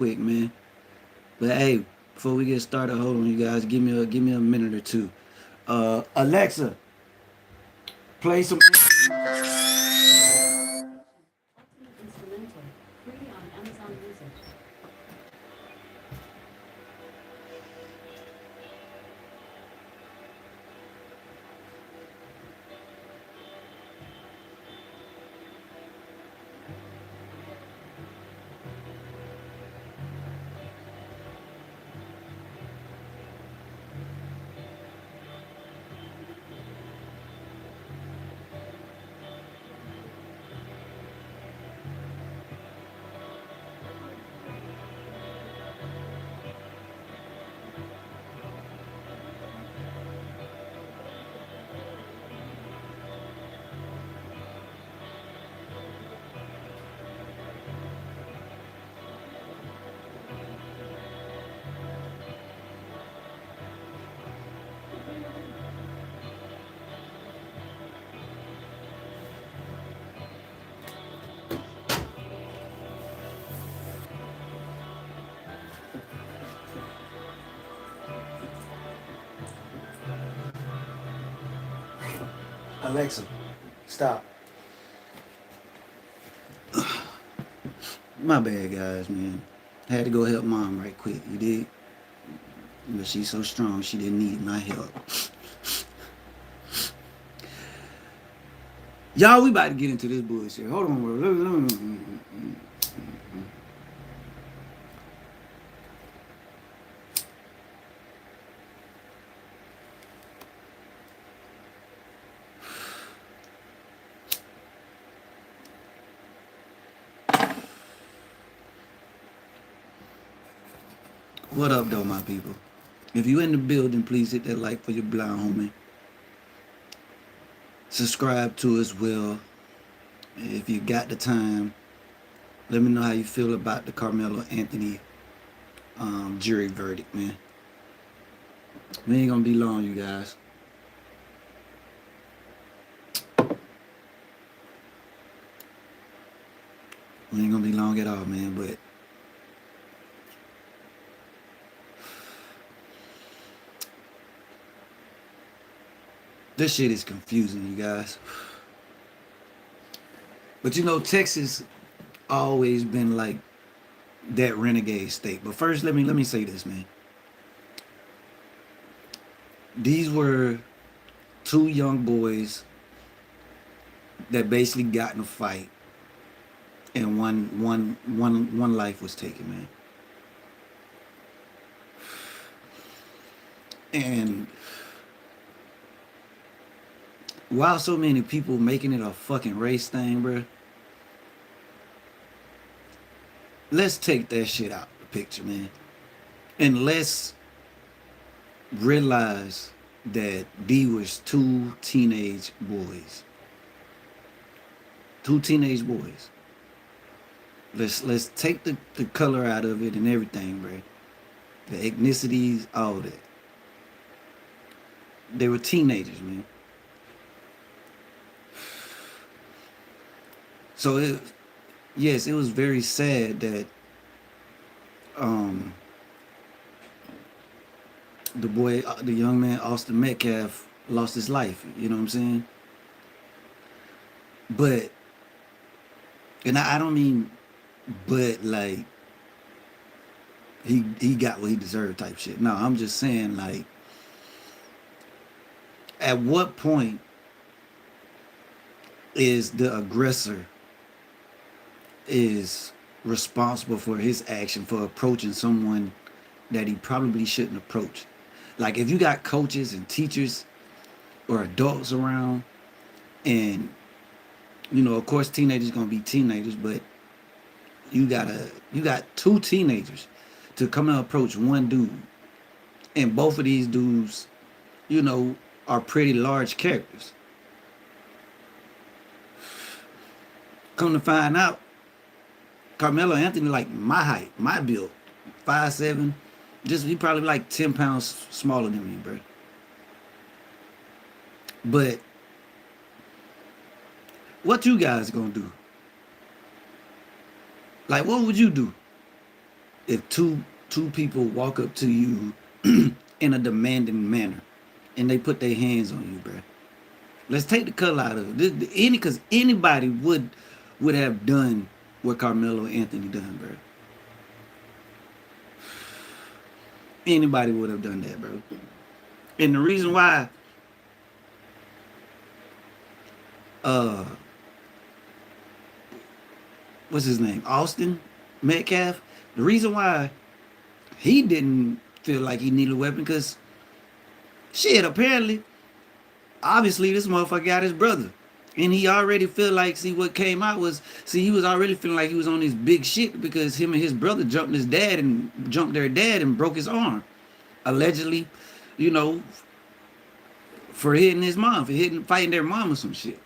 quick, man. But hey, before we get started, hold on, you guys. Give me a minute or two. Alexa, play some. Alexa, stop. My bad, guys, man. Had to go help mom right quick. You did, but she's so strong. She didn't need my help. Y'all, we about to get into this bullshit. Hold on, bro. What up, though, my people? If you in the building, please hit that like for your blind homie. Subscribe to as well. If you got the time, let me know how you feel about the Carmelo Anthony jury verdict, man. We ain't gonna be long, you guys. We ain't gonna be long at all, man. But this shit is confusing, you guys. But you know, Texas always been like that renegade state. But first, let me say this, man. These were two young boys that basically got in a fight, and one life was taken, man. And while so many people making it a fucking race thing, bro, let's take that shit out the picture, man. And let's realize that these was two teenage boys. Two teenage boys. Let's take the color out of it and everything, bro. The ethnicities, all that. They were teenagers, man. So yes, it was very sad that um the young man Austin Metcalf lost his life. You know what I'm saying? But and I don't mean, but like he got what he deserved type shit. No, I'm just saying like, at what point is the aggressor is responsible for his action for approaching someone that he probably shouldn't approach? Like if you got coaches and teachers or adults around, and you know, of course, teenagers gonna be teenagers, but you got two teenagers to come and approach one dude, and both of these dudes, you know, are pretty large characters. Come to find out, Carmelo Anthony like my height, my build, 5'7", just he probably like 10 pounds smaller than me, bro. But what you guys gonna do? Like, what would you do if two people walk up to you in a demanding manner and they put their hands on you, bro. Let's take the color out of it. Because anybody would have done what Carmelo Anthony done, bro. Anybody would have done that, bro. And the reason why, uh, what's his name? Austin Metcalf. The reason why he didn't feel like he needed a weapon, because shit, apparently, obviously, this motherfucker got his brother. And he already feel like, see, what came out was, see, he was already feeling like he was on this big shit because him and his brother jumped their dad and broke his arm. Allegedly, you know, for hitting his mom, fighting their mom or some shit.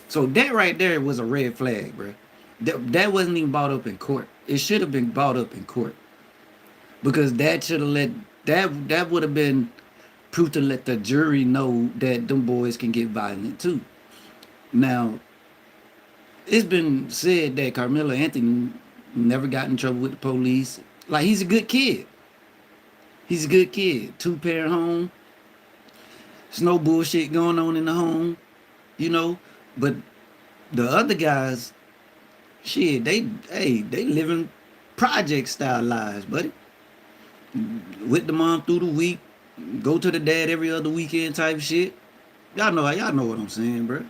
So that right there was a red flag, bro. That wasn't even brought up in court. It should have been brought up in court. Because that should have that would have been proof to let the jury know that them boys can get violent too. Now, it's been said that Carmelo Anthony never got in trouble with the police. Like, he's a good kid. He's a good kid. 2-parent home. There's no bullshit going on in the home, you know. But the other guys, shit, they living project style lives, buddy. With the mom through the week, go to the dad every other weekend type shit. Y'all know what I'm saying, bro.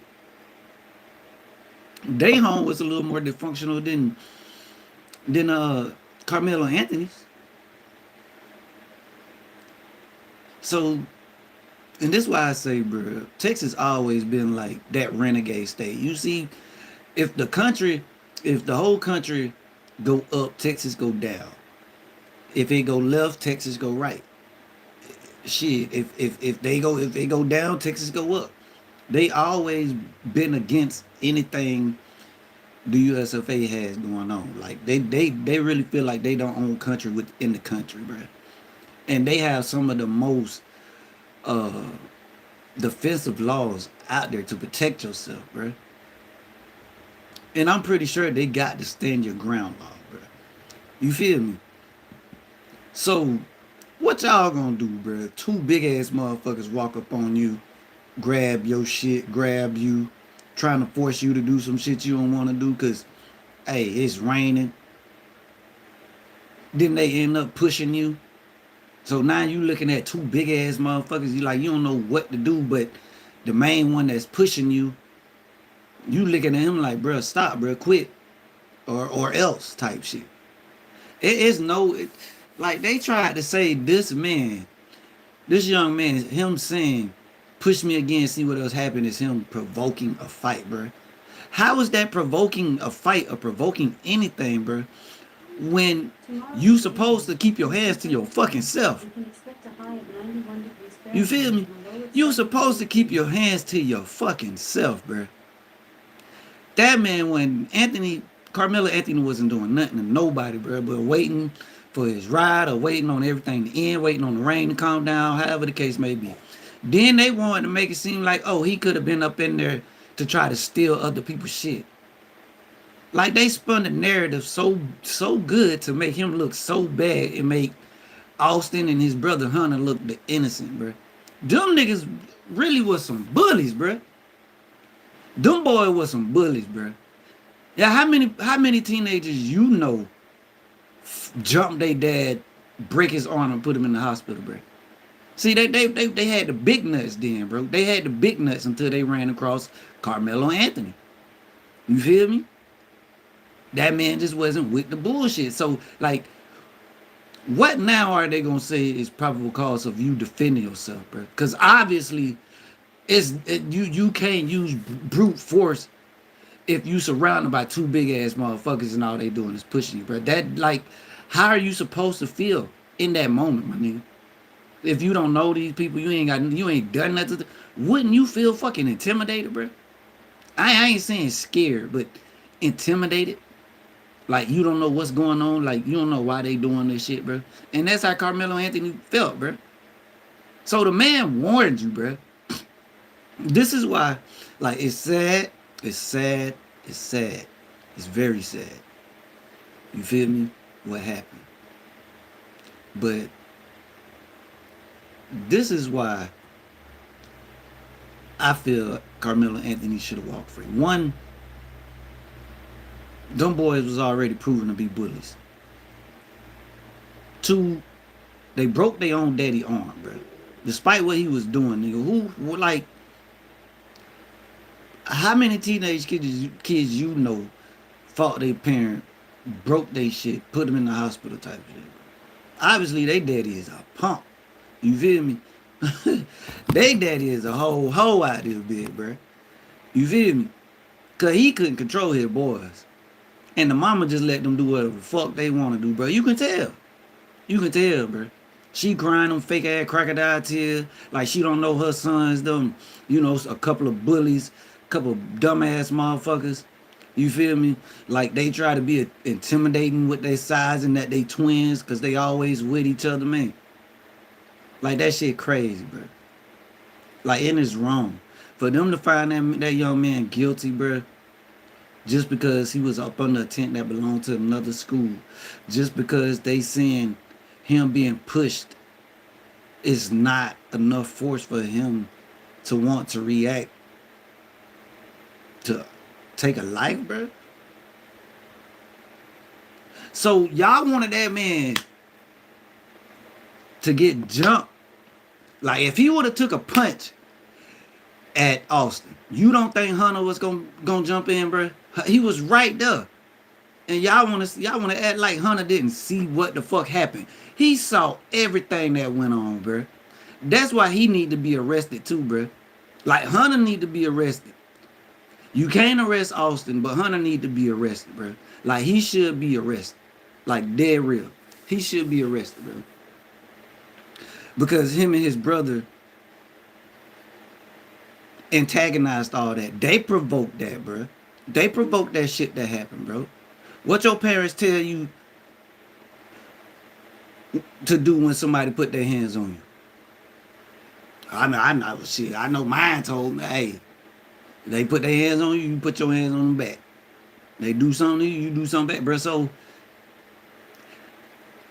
They home was a little more dysfunctional than Carmelo Anthony's. So, and this is why I say, bro, Texas always been like that renegade state. You see, if the whole country go up, Texas go down. If it go left, Texas go right. Shit, if they go down, Texas go up. They always been against anything the USFA has going on. Like they really feel like they don't own country within the country, bro. And they have some of the most defensive laws out there to protect yourself, bro. And I'm pretty sure they got the stand your ground law, bro. You feel me? So, what y'all gonna do, bro? Two big ass motherfuckers walk up on you, grab your shit, grab you, trying to force you to do some shit you don't want to do because, hey, it's raining. Then they end up pushing you. So now you looking at two big ass motherfuckers. You don't know what to do, but the main one that's pushing you, you looking at him like, bro, stop, bro, quit, or else type shit. Like they tried to say this young man, him saying, push me again, see what else happened, is him provoking a fight, bro. How is that provoking a fight or provoking anything, bro? When you supposed to keep your hands to your fucking self. You feel me? You supposed to keep your hands to your fucking self, bro. That man, when Carmelo Anthony wasn't doing nothing to nobody, bro, but waiting for his ride or waiting on everything to end, waiting on the rain to calm down, however the case may be. Then they wanted to make it seem like, oh, he could have been up in there to try to steal other people's shit. Like they spun the narrative so good to make him look so bad and make Austin and his brother Hunter look the innocent, bro. Them niggas really was some bullies, bro. Them boys was some bullies, bro. Yeah, how many teenagers you know jump their dad, break his arm, and put him in the hospital, bro? See, they had the big nuts then, bro. They had the big nuts until they ran across Carmelo Anthony. You feel me? That man just wasn't with the bullshit. So, like, what now are they gonna say is probable cause of you defending yourself, bro? Because obviously, you can't use brute force if you surrounded by two big ass motherfuckers and all they doing is pushing you, bro. That, like, how are you supposed to feel in that moment, my nigga? If you don't know these people, you ain't done nothing. Wouldn't you feel fucking intimidated, bro? I ain't saying scared, but intimidated. Like you don't know what's going on. Like you don't know why they doing this shit, bro. And that's how Carmelo Anthony felt, bro. So the man warned you, bro. This is why, like, it's sad. It's sad. It's sad. It's very sad. You feel me? What happened? But this is why I feel Carmelo Anthony should have walked free. One, them boys was already proven to be bullies. Two, they broke their own daddy arm, bro. Despite what he was doing, nigga. Who like, how many teenage kids you know fought their parent, broke their shit, put them in the hospital type of shit? Obviously, they daddy is a punk. You feel me? They daddy is a whole hoe out there, big, bro. You feel me? Cause he couldn't control his boys. And the mama just let them do whatever the fuck they want to do, bro. You can tell. You can tell, bro. She crying them fake ass crocodile tears like she don't know her sons, them, you know, a couple of bullies, a couple of dumbass motherfuckers. You feel me? Like they try to be intimidating with their size and that they twins because they always with each other, man. Like that shit crazy, bro. Like, and it's wrong. For them to find that young man guilty, bro, just because he was up under a tent that belonged to another school, just because they seeing him being pushed is not enough force for him to want to react to take a life, bro. So y'all wanted that man to get jumped. Like if he would have took a punch at Austin, you don't think Hunter was gonna jump in, bro? He was right there. And y'all wanna act like Hunter didn't see what the fuck happened. He saw everything that went on, bro. That's why he need to be arrested too, bro. Like Hunter need to be arrested. You can't arrest Austin, but Hunter need to be arrested, bro. Like he should be arrested. Like dead real. He should be arrested, bro. Because him and his brother antagonized all that. They provoked that, bro. They provoked that shit that happened, bro. What your parents tell you to do when somebody put their hands on you? I know shit. I know mine told me, hey, they put their hands on you, you put your hands on them back. They do something to you, you do something back, bro. So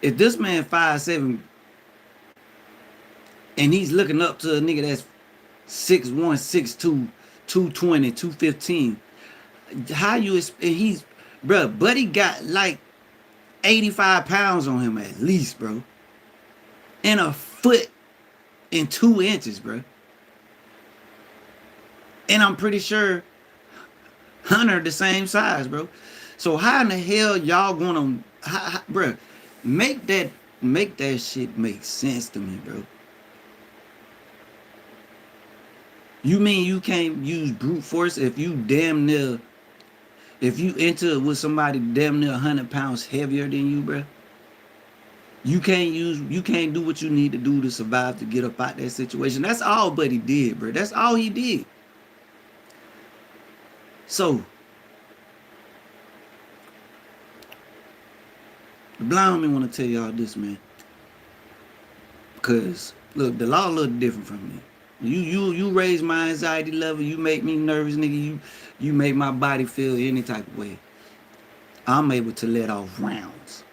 if this man 5'7" and he's looking up to a nigga that's 6'1", 6'2", 220, 215, how you and he's, bro, buddy got like 85 pounds on him at least, bro. And a foot and 2 inches, bro. And I'm pretty sure Hunter the same size, bro. So how in the hell y'all gonna, bro, make that shit make sense to me, bro. You mean you can't use brute force if you damn near, if you enter it with somebody damn near 100 pounds heavier than you, bro? You can't do what you need to do to survive to get up out that situation. That's all Buddy did, bro. That's all he did. So, the BlindHomie want to tell y'all this, man. Because, look, the law look different from me. You raise my anxiety level. You make me nervous, nigga. You make my body feel any type of way. I'm able to let off rounds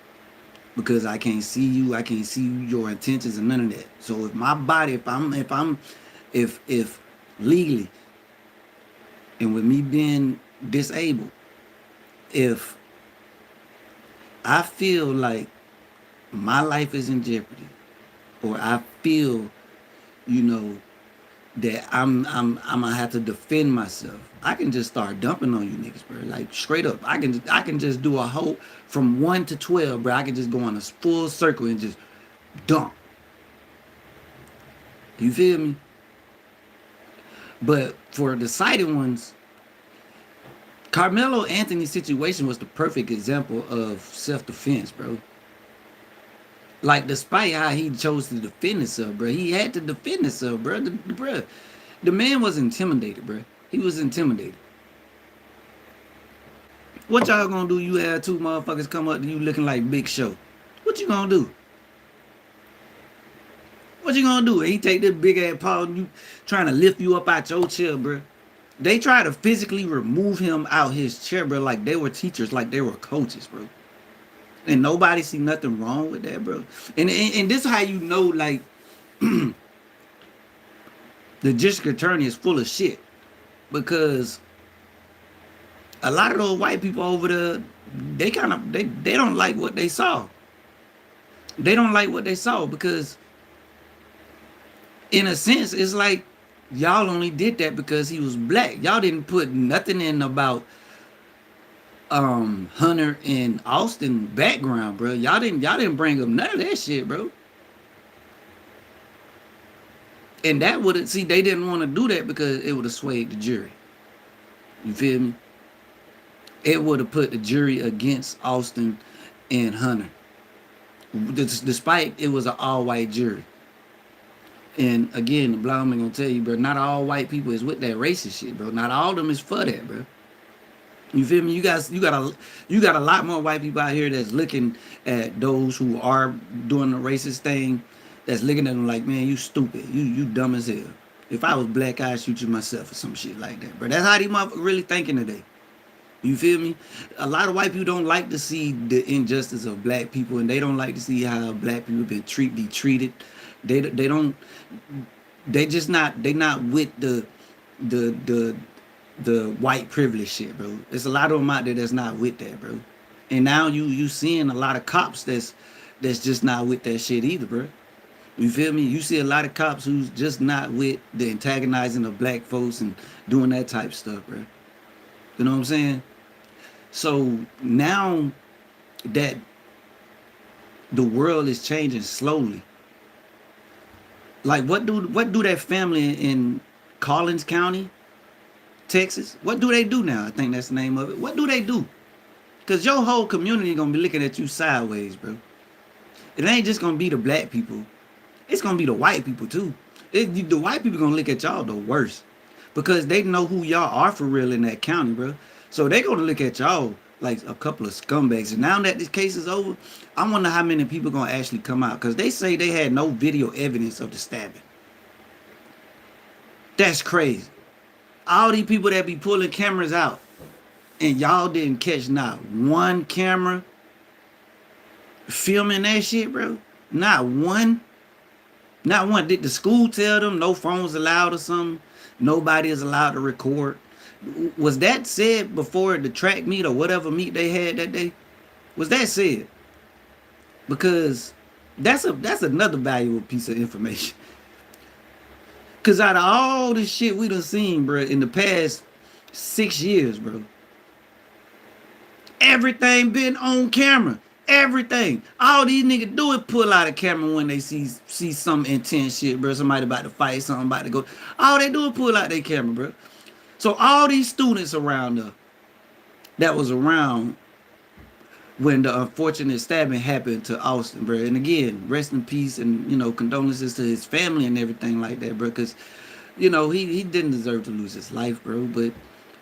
because I can't see you. I can't see your intentions and none of that. So if my body, if legally, and with me being disabled, if I feel like my life is in jeopardy, or I feel, you know, that I'm gonna have to defend myself, I can just start dumping on you niggas, bro. Like straight up, I can just do a whole from 1 to 12, bro. I can just go on a full circle and just dump. You feel me? But for the sighted ones, Carmelo Anthony's situation was the perfect example of self-defense, bro. Like, despite how he chose to defend himself, bro, he had to defend himself, bro. The man was intimidated, bro. He was intimidated. What y'all gonna do? You have two motherfuckers come up to you looking like Big Show. What you gonna do? What you gonna do? He take this big ass paw and you trying to lift you up out your chair, bro. They try to physically remove him out his chair, bro, like they were teachers, like they were coaches, bro. And nobody see nothing wrong with that, bro. And this is how you know, like, the district attorney is full of shit. Because a lot of those white people over there, they don't like what they saw. They don't like what they saw because in a sense, it's like y'all only did that because he was black. Y'all didn't put nothing in about Hunter and Austin background, bro. Y'all didn't bring up none of that shit, bro. And that would have see they didn't want to do that because it would have swayed the jury. You feel me? It would have put the jury against Austin and Hunter. Despite it was an all-white jury. And again, the BlindHomie gonna tell you, bro, not all white people is with that racist shit, bro. Not all of them is for that, bro. You feel me? You got a lot more white people out here that's looking at those who are doing the racist thing, that's looking at them like, man, you stupid, you dumb as hell. If I was black, I'd shoot you myself or some shit like that, bro. That's how these motherfuckers really thinking today. You feel me? A lot of white people don't like to see the injustice of black people, and they don't like to see how black people be treated. They don't. They just not. They not with the white privilege shit, bro. There's a lot of them out there that's not with that, bro. And now you seeing a lot of cops that's just not with that shit either, bro. You feel me? You see a lot of cops who's just not with the antagonizing of black folks and doing that type of stuff, bro. You know what I'm saying? So now that the world is changing slowly, like what do that family in Collins County, Texas, what do they do now? I think that's the name of it. What do they do? Because your whole community gonna be looking at you sideways, bro. It ain't just gonna be the black people. It's gonna be the white people too. The white people gonna look at y'all the worst. Because they know who y'all are for real in that county, bro. So they gonna look at y'all like a couple of scumbags. And now that this case is over, I wonder how many people gonna actually come out. Because they say they had no video evidence of the stabbing. That's crazy. All these people that be pulling cameras out, and y'all didn't catch not one camera filming that shit, bro. Not one. Not one. Did the school tell them no phones allowed or something? Nobody is allowed to record. Was that said before the track meet or whatever meet they had that day? Was that said? Because that's another valuable piece of information. Because out of all the shit we done seen, bro, in the past 6 years, bro, everything been on camera. Everything. All these niggas do is pull out a camera when they see some intense shit, bro. Somebody about to fight, something about to go. All they do is pull out their camera, bro. So all these students around there that was around when the unfortunate stabbing happened to Austin, bro. And again, rest in peace and, you know, condolences to his family and everything like that, bro. Because, you know, he didn't deserve to lose his life, bro. But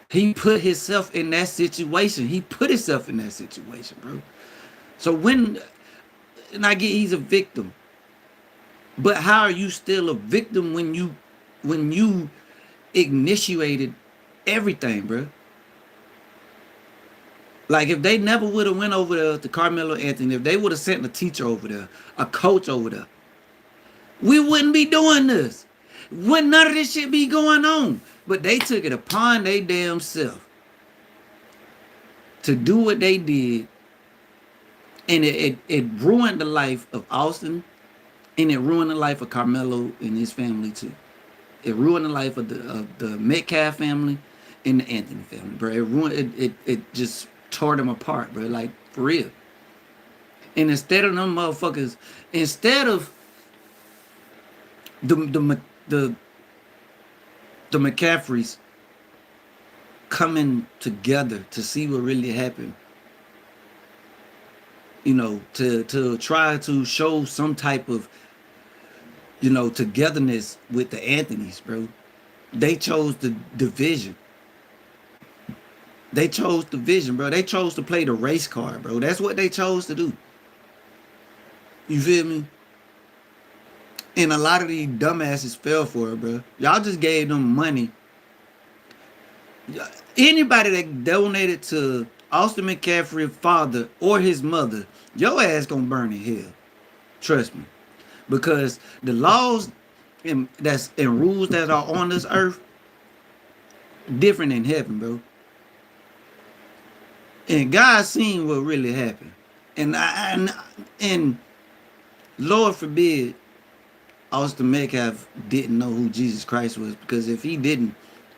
he put himself in that situation. He put himself in that situation, bro. So and I get he's a victim. But how are you still a victim when you initiated everything, bro? Like if they never would have went over there to Carmelo Anthony, if they would have sent a teacher over there, a coach over there, we wouldn't be doing this. Wouldn't none of this shit be going on. But they took it upon their damn self to do what they did. And it ruined the life of Austin, and it ruined the life of Carmelo and his family too. It ruined the life of the Metcalf family and the Anthony family, bro. It ruined it just tore them apart, bro. Like for real. And instead of them motherfuckers, instead of the McCaffreys coming together to see what really happened, you know, to try to show some type of, you know, togetherness with the Anthonys, bro. They chose the division. They chose division, bro. They chose to play the race card, bro. That's what they chose to do. You feel me? And a lot of these dumbasses fell for it, bro. Y'all just gave them money. Anybody that donated to Austin McCaffrey's father or his mother, your ass gonna burn in hell. Trust me. Because the laws and rules that are on this earth different in heaven, bro. And God seen what really happened. And Lord forbid Austin Metcalf didn't know who Jesus Christ was, because if he didn't,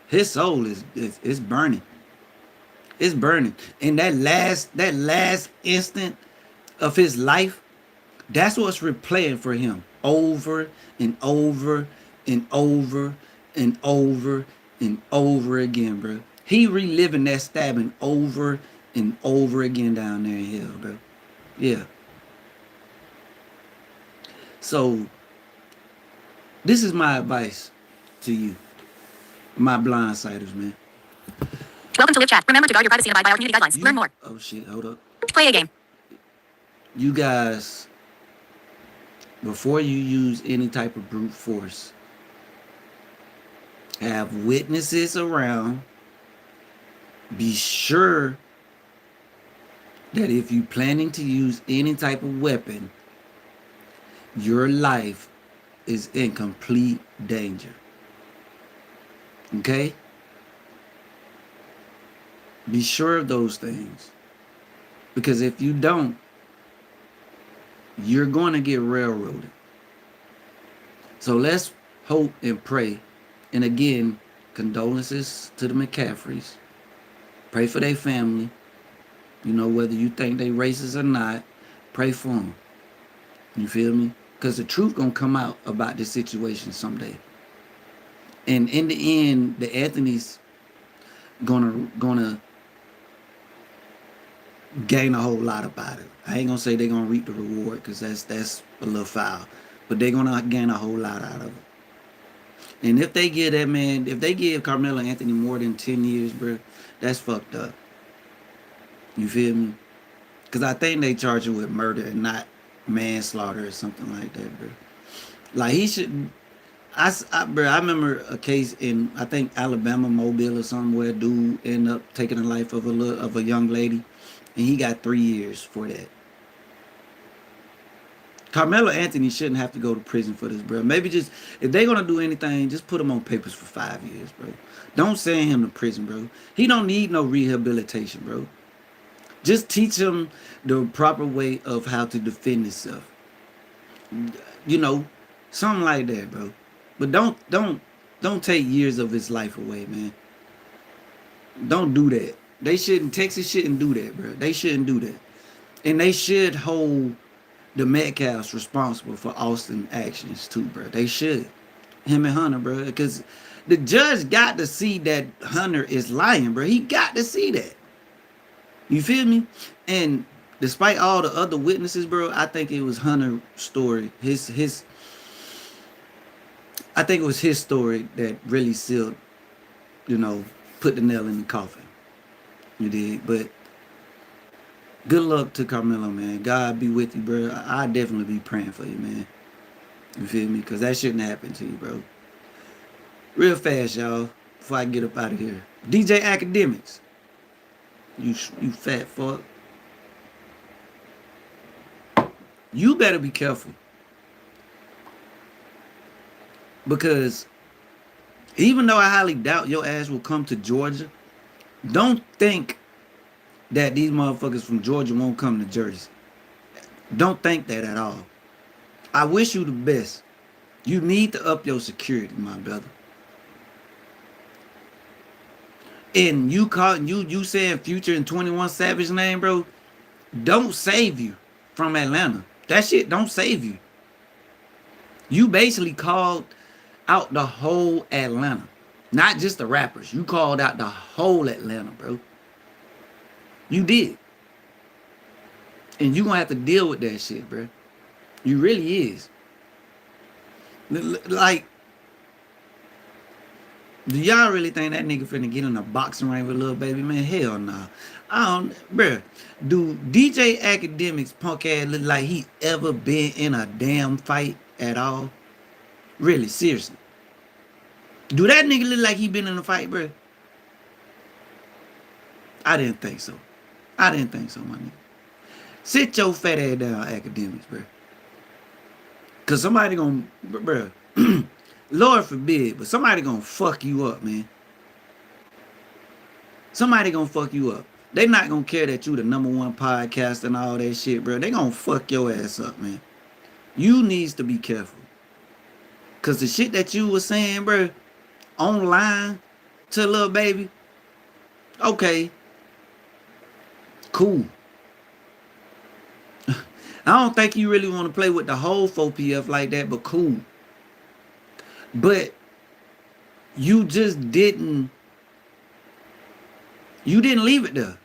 his soul is burning. It's burning. And that last instant of his life, that's what's replaying for him over and over and over and over and over again, bro. He reliving that stabbing over and over again down there in hell, bro. Yeah. So this is my advice to you, my blindsiders, man. Welcome to Live Chat. Remember to guard your privacy and abide by our community guidelines. Learn more. Oh shit, hold up. Play a game. You guys, before you use any type of brute force, have witnesses around. Be sure that if you're planning to use any type of weapon, your life is in complete danger. Okay? Be sure of those things. Because if you don't, you're going to get railroaded. So let's hope and pray. And again, condolences to the McCaffreys. Pray for their family. You know, whether you think they racist or not, pray for them. You feel me? Because the truth gonna come out about this situation someday. And in the end, the Anthony's gonna gain a whole lot about it. I ain't gonna say they're gonna reap the reward, because that's a little foul. But they're gonna gain a whole lot out of it. And if they give that man, if they give Carmelo Anthony more than 10 years, bro, that's fucked up. You feel me? Because I think they charge him with murder and not manslaughter or something like that, bro. Like, he should. Bro, I remember a case in, I think, Alabama, Mobile or somewhere. A dude ended up taking the life of a young lady, and he got 3 years for that. Carmelo Anthony shouldn't have to go to prison for this, bro. Maybe just, if they're gonna do anything, just put him on papers for 5 years, bro. Don't send him to prison, bro. He don't need no rehabilitation, bro. Just teach him the proper way of how to defend himself. You know, something like that, bro. But don't take years of his life away, man. Don't do that. Texas shouldn't do that, bro. They shouldn't do that. And they should hold the Metcalfs responsible for Austin actions too, bro. They should. Him and Hunter, bro. Because the judge got to see that Hunter is lying, bro. He got to see that. You feel me? And despite all the other witnesses, bro, I think it was Hunter's story. I think it was his story that really sealed, you know, put the nail in the coffin. You did. But good luck to Carmelo, man. God be with you, bro. I definitely be praying for you, man. You feel me? Because that shouldn't happen to you, bro. Real fast, y'all, before I get up out of here. DJ Academics. You fat fuck. You better be careful. Because even though I highly doubt your ass will come to Georgia, don't think that these motherfuckers from Georgia won't come to Jersey. Don't think that at all. I wish you the best. You need to up your security, my brother. And you saying Future and 21 Savage name, bro, don't save you from Atlanta. That shit don't save you. You basically called out the whole Atlanta. Not just the rappers. You called out the whole Atlanta, bro. You did. And you gonna have to deal with that shit, bro. You really is. Like, do y'all really think that nigga finna get in a boxing ring with Lil Baby, man? Hell nah. I don't, bruh. Do DJ Academics punk ass look like he ever been in a damn fight at all? Really, seriously. Do that nigga look like he been in a fight, bruh? I didn't think so. I didn't think so, my nigga. Sit your fat ass down, academics, bro. Cause somebody gonna, bro. Lord forbid, but somebody gonna fuck you up, man. Somebody gonna fuck you up. They not gonna care that you the #1 podcast and all that shit, bro. They gonna fuck your ass up, man. You needs to be careful. Cause the shit that you was saying, bro, online to little baby, okay, cool. I don't think you really want to play with the whole 4PF like that, but cool. But you just didn't leave it there.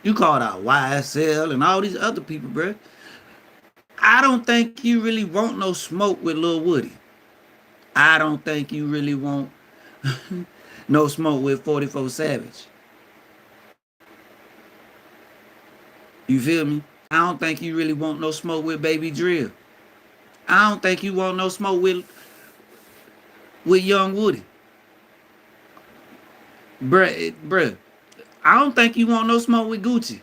You called out YSL and all these other people, bro. I don't think you really want no smoke with Lil Woody. I don't think you really want no smoke with 44 Savage. You feel me? I don't think you really want no smoke with Baby Drill. I don't think you want no smoke with Young Woody. Bruh. I don't think you want no smoke with Gucci.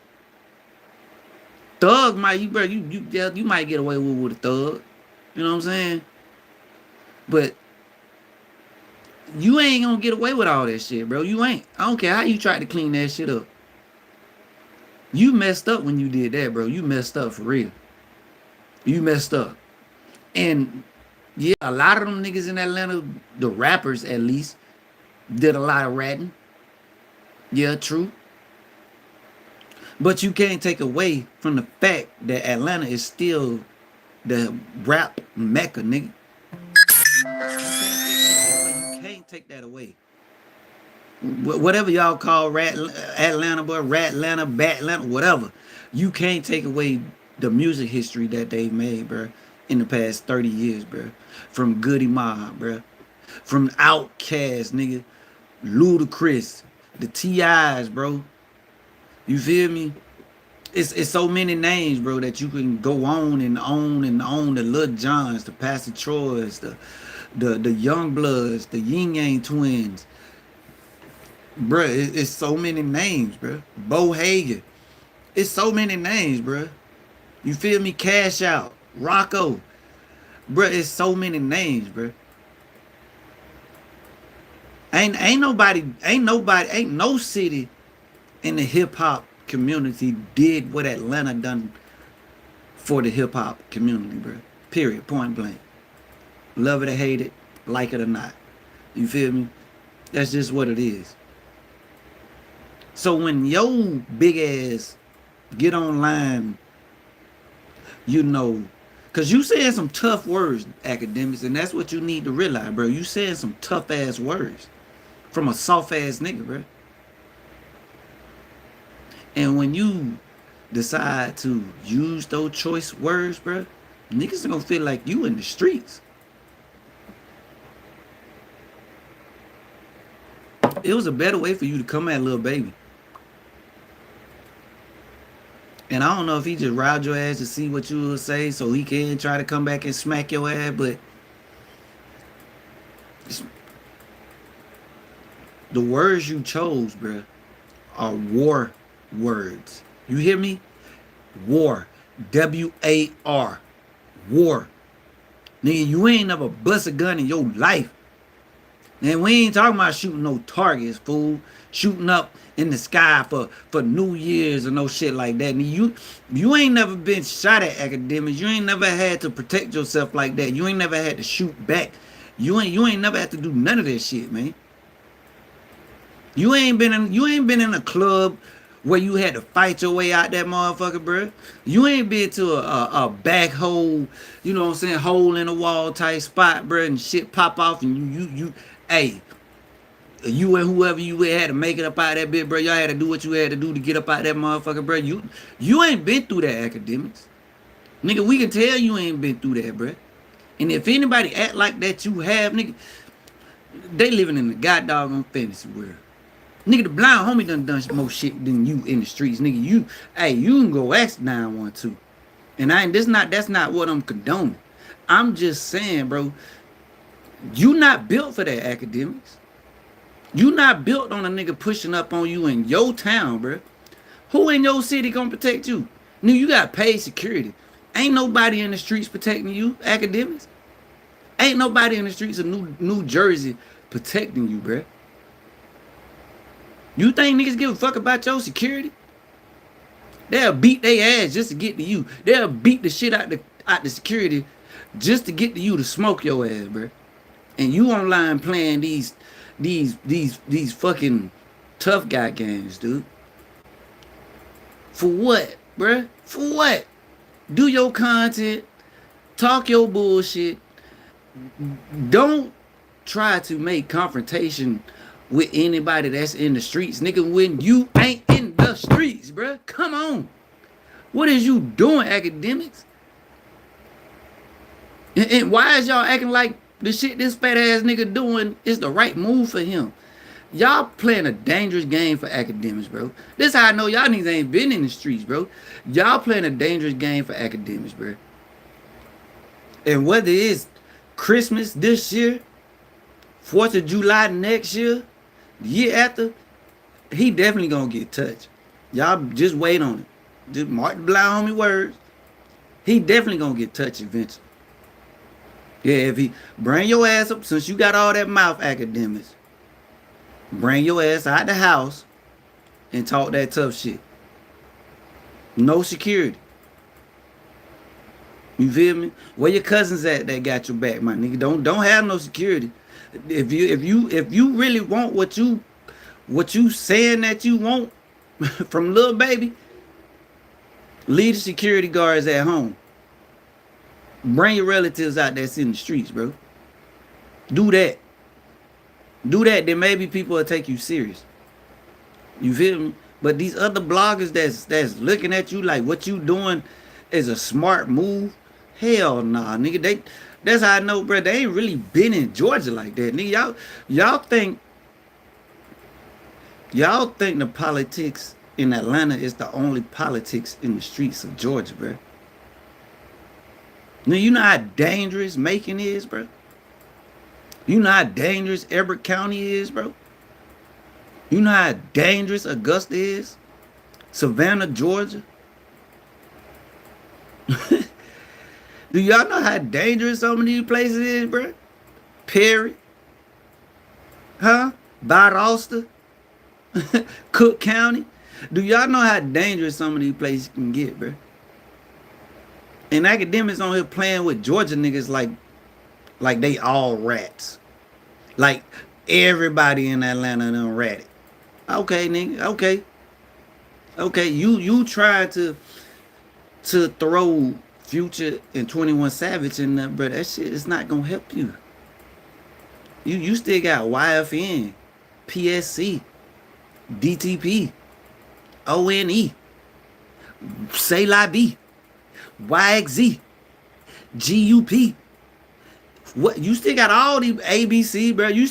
Thug might, you might get away with a thug. You know what I'm saying? But you ain't gonna get away with all that shit, bro. You ain't. I don't care how you try to clean that shit up. You messed up when you did that, bro. You messed up for real. You messed up. And yeah, a lot of them niggas in Atlanta, the rappers at least, did a lot of ratting. Yeah, true. But you can't take away from the fact that Atlanta is still the rap mecca, nigga. You can't take that away. Whatever y'all call Atlanta, boy, Ratlanta, Batlanta, whatever. You can't take away the music history that they've made, bro, in the past 30 years, bro. From Goody Mob, bro. From Outkast, nigga. Ludacris. The T.I.s, bro. You feel me? It's so many names, bro, that you can go on and on and on. The Lil Johns, the Pastor Troys, the Young Bloods, the Yin Yang Twins. Bro, it's so many names, bro. Bo Hagen. It's so many names, bro. You feel me? Cash Out. Rocco. Bro, it's so many names, bro. Ain't no city in the hip-hop community did what Atlanta done for the hip-hop community, bro. Period. Point blank. Love it or hate it, like it or not. You feel me? That's just what it is. So when your big ass get online, you know, because you saying some tough words, academics, and that's what you need to realize, bro. You saying some tough ass words from a soft ass nigga, bro. And when you decide to use those choice words, bro, niggas are gonna feel like you in the streets. It was a better way for you to come at Lil Baby. And I don't know if he just riled your ass to see what you would say so he can try to come back and smack your ass, but the words you chose, bro, are war words. You hear me? War. W-A-R. War. Nigga, you ain't never bust a gun in your life. And we ain't talking about shooting no targets, fool. Shooting up in the sky for New Year's or no shit like that. And you ain't never been shot at, academics. You ain't never had to protect yourself like that. You ain't never had to shoot back. You ain't never had to do none of that shit, man. You ain't been in a club where you had to fight your way out that motherfucker, bro. You ain't been to a back hole, you know what I'm saying, hole in the wall type spot, bro, and shit pop off and hey, you and whoever you had to make it up out of that bit, bro. Y'all had to do what you had to do to get up out of that motherfucker, bro. You ain't been through that, academics. Nigga, we can tell you ain't been through that, bro. And if anybody act like that you have, nigga, they living in the goddamn fantasy world. Nigga, the BlindHomie done more shit than you in the streets, nigga. You can go ask 912. And that's not what I'm condoning. I'm just saying, bro, you not built for that, academics. You not built on a nigga pushing up on you in your town, bro. Who in your city gonna protect you? Nigga, you got paid security. Ain't nobody in the streets protecting you, academics. Ain't nobody in the streets of New Jersey protecting you, bruh. You think niggas give a fuck about your security? They'll beat their ass just to get to you. They'll beat the shit out the security just to get to you to smoke your ass, bruh. And you online playing these fucking tough guy games, dude. For what, bruh? For what? Do your content, talk your bullshit. Don't try to make confrontation with anybody that's in the streets, nigga, when you ain't in the streets, bruh. Come on. What is you doing, academics? And why is y'all acting like the shit this fat ass nigga doing is the right move for him? Y'all playing a dangerous game for academics, bro. This how I know y'all niggas ain't been in the streets, bro. Y'all playing a dangerous game for academics, bro. And whether it's Christmas this year, 4th of July next year, the year after, he definitely gonna get touched. Y'all just wait on it. Just mark the BlindHomie words. He definitely gonna get touched eventually. Yeah, if he bring your ass up, since you got all that mouth, academics, bring your ass out the house and talk that tough shit. No security. You feel me? Where your cousins at that got your back, my nigga? Don't have no security. If you really want what you saying that you want from little baby, leave the security guards at home. Bring your relatives out that's in the streets, bro. Do that. Do that, then maybe people will take you serious. You feel me? But these other bloggers that's looking at you like what you doing is a smart move. Hell nah, nigga. That's how I know, bro. They ain't really been in Georgia like that, nigga. Y'all think the politics in Atlanta is the only politics in the streets of Georgia, bro. Now you know how dangerous Macon is, bro. You know how dangerous Everett County is, bro. You know how dangerous Augusta is, Savannah, Georgia. Do y'all know how dangerous some of these places is, bro? Perry, huh? Valdosta, Cook County. Do y'all know how dangerous some of these places can get, bro? And academics on here playing with Georgia niggas like they all rats. Like everybody in Atlanta done ratted. Okay, nigga. Okay. Okay, you try to throw Future and 21 Savage in there, bro. That shit is not gonna help you. You still got YFN, PSC, DTP, ONE, Say La B, YXZ, GUP. What you still got all these ABC, bro? You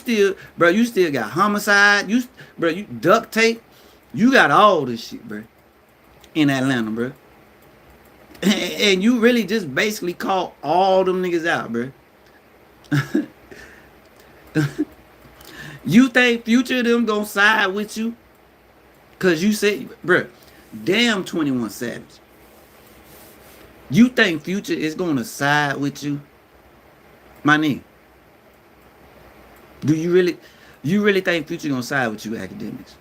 still got Homicide. You Duct Tape. You got all this shit, bro, in Atlanta, bro. And you really just basically call all them niggas out, bro. You think Future them gonna side with you? Cause you said, bro, damn 21 Savage. You think Future is gonna side with you? My nigga. Do you really think Future gonna side with you, academics?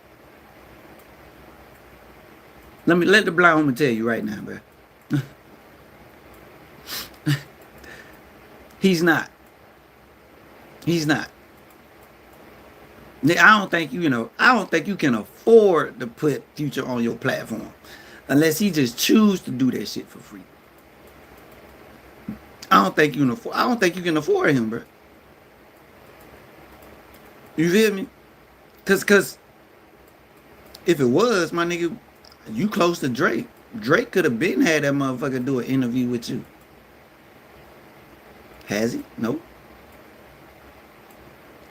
Let the BlindHomie tell you right now, bro. He's not. He's not. I don't think you can afford to put Future on your platform unless he just choose to do that shit for free. I don't think you can afford him, bro. You feel me? Cause if it was, my nigga, you close to Drake. Drake could have been had that motherfucker do an interview with you. Has he? Nope.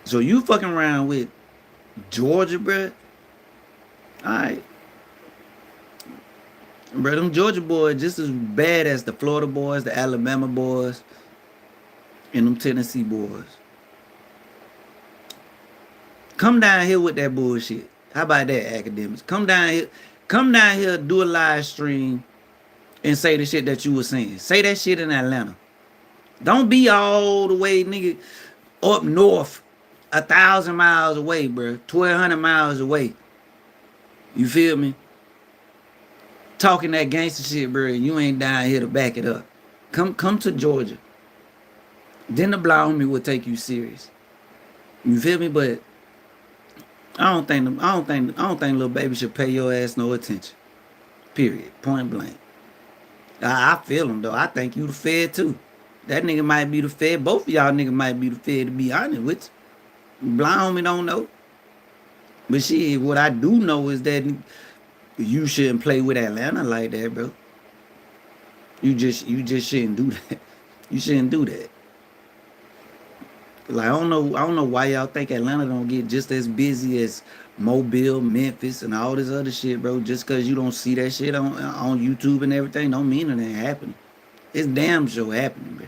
So you fucking around with Georgia, bro? Alright. Bro, them Georgia boys just as bad as the Florida boys, the Alabama boys, and them Tennessee boys. Come down here with that bullshit. How about that, academics? Come down here. Come down here, do a live stream, and say the shit that you was saying. Say that shit in Atlanta. Don't be all the way, nigga, up north, 1,000 miles away, bro. 1,200 miles away. You feel me? Talking that gangster shit, bro. You ain't down here to back it up. Come to Georgia. Then the BlindHomie will take you serious. You feel me? But I don't think little baby should pay your ass no attention. Period. Point blank. I feel him though. I think you the Fed too. That nigga might be the Fed. Both of y'all niggas might be the Fed, to be honest with you. BlindHomie don't know. But shit, what I do know is that you shouldn't play with Atlanta like that, bro. You just shouldn't do that. You shouldn't do that. Like I don't know why y'all think Atlanta don't get just as busy as Mobile, Memphis, and all this other shit, bro. Just cause you don't see that shit on YouTube and everything, don't mean it ain't happening. It's damn sure happening, bro.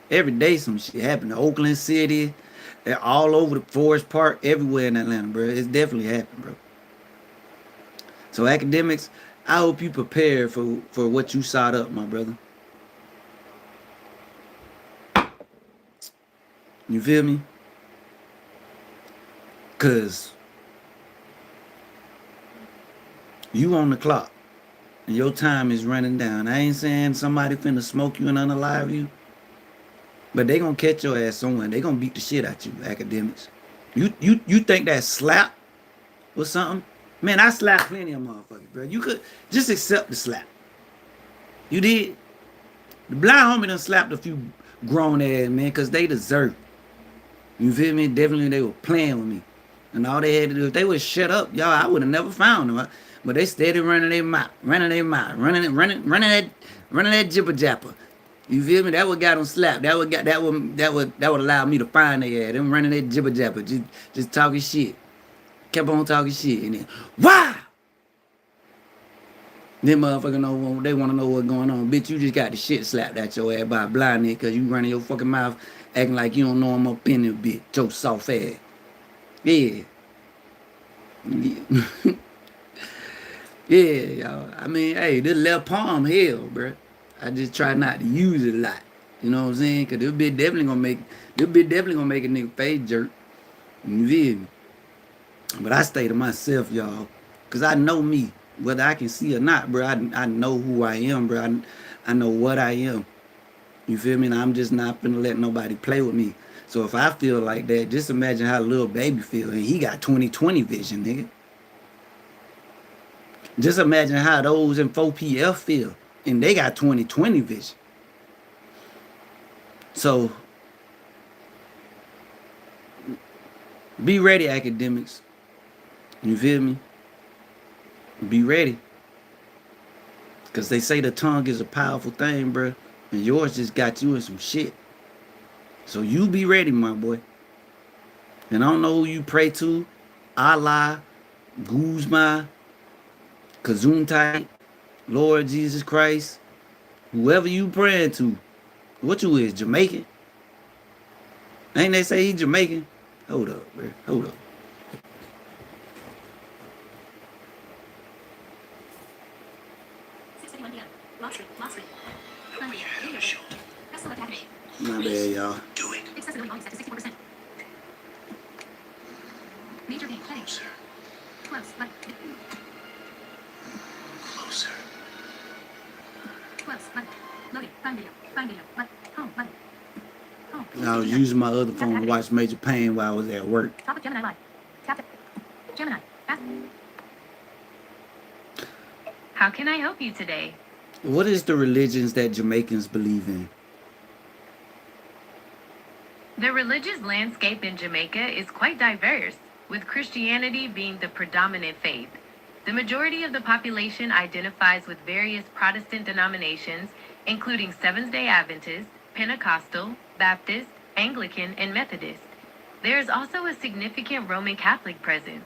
Every day some shit happening. Oakland City, they're all over the Forest Park, everywhere in Atlanta, bro. It's definitely happening, bro. So academics, I hope you prepare for what you sought up, my brother. You feel me? Cause you on the clock and your time is running down. I ain't saying somebody finna smoke you and unalive you, but they gonna catch your ass somewhere. They gonna beat the shit out you, academics. You think that slap or something? Man, I slapped plenty of motherfuckers, bro. You could just accept the slap. You did. The BlindHomie done slapped a few grown ass man, cause they deserve it. You feel me? Definitely they were playing with me. And all they had to do, if they would shut up, y'all, I would have never found them. But they steady running their mouth, running that jibber japper. You feel me? That would got them slapped. That would allow me to find their ass. Them running that jibber japper, just talking shit. Kept on talking shit, and then wow. Them motherfuckers know, they want to know what's going on. Bitch, you just got the shit slapped at your ass by a blind nigga because you running your fucking mouth acting like you don't know him up in there, bitch. Your soft ass. Yeah. Yeah, y'all. I mean, hey, this left palm hell, bro. I just try not to use it a lot. You know what I'm saying? Because this bitch definitely gonna make a nigga face jerk. You feel me? But I stay to myself, y'all. Because I know me. Whether I can see or not, bro, I know who I am, bro. I know what I am. You feel me? And I'm just not finna let nobody play with me. So if I feel like that, just imagine how little baby feel. And he got 20/20 vision, nigga. Just imagine how those in 4PF feel. And they got 20/20 vision. So be ready, academics. You feel me? Be ready. Because they say the tongue is a powerful thing, bro. And yours just got you in some shit. So you be ready, my boy. And I don't know who you pray to. Allah, Guzma, Kazuntai, Lord Jesus Christ. Whoever you praying to. What you is, Jamaican? Ain't they say he Jamaican? Hold up, bro. Hold up. My bad, y'all. Do it. Accessibility volume set to 64%. Major game heading. Close. Button. Closer. Close. Button. Loading. Find video. Find video. Button. Home. Button. Home. I was using my other phone to watch Major Pain while I was at work. Top of Gemini Live. Tap it. Gemini. Ask. How can I help you today? What is the religions that Jamaicans believe in? The religious landscape in Jamaica is quite diverse, with Christianity being the predominant faith. The majority of the population identifies with various Protestant denominations, including Seventh-day Adventist, Pentecostal, Baptist, Anglican, and Methodist. There is also a significant Roman Catholic presence.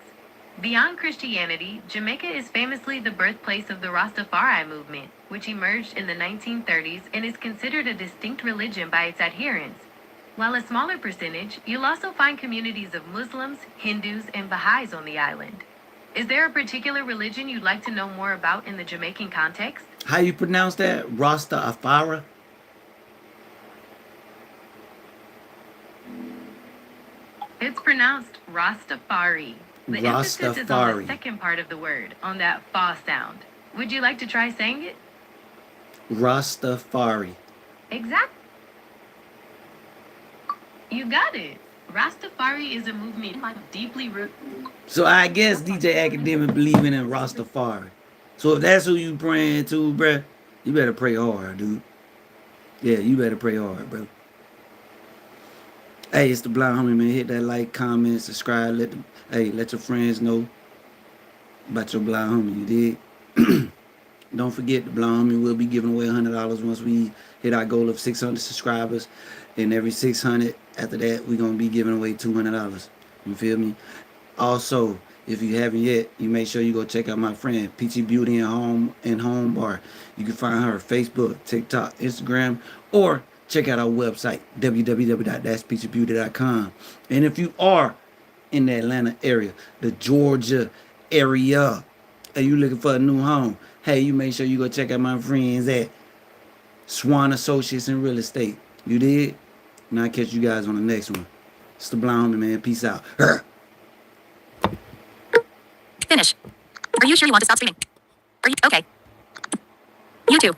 Beyond Christianity, Jamaica is famously the birthplace of the Rastafari movement, which emerged in the 1930s and is considered a distinct religion by its adherents. While a smaller percentage, you'll also find communities of Muslims, Hindus, and Baha'is on the island. Is there a particular religion you'd like to know more about in the Jamaican context? How you pronounce that? Rastafari? It's pronounced Rastafari. The emphasis is on the Rastafari. second part of the word, on that fa sound. Would you like to try saying it? Rastafari. Exactly. You got it. Rastafari is a movement deeply rooted. So I guess DJ Academic believing in Rastafari. So if that's who you praying to, bruh, you better pray hard, dude. Yeah, you better pray hard, bro. Hey, it's the Blind Homie, man. Hit that like, comment, subscribe. Let your friends know about your Blind Homie. You dig? Don't forget, the Blind Homie will be giving away $100 once we hit our goal of 600 subscribers. And every 600 after that, we're going to be giving away $200. You feel me? Also, if you haven't yet, you make sure you go check out my friend, Peachy Beauty and Home Bar. You can find her on Facebook, TikTok, Instagram, or check out our website, www.thatspeachybeauty.com. And if you are in the Atlanta area, the Georgia area, and you looking for a new home, hey, you make sure you go check out my friends at Swan Associates in Real Estate. You did? And I'll catch you guys on the next one. It's the Blind Homie, man. Peace out. Finish. Are you sure you want to stop streaming? Are you okay? YouTube.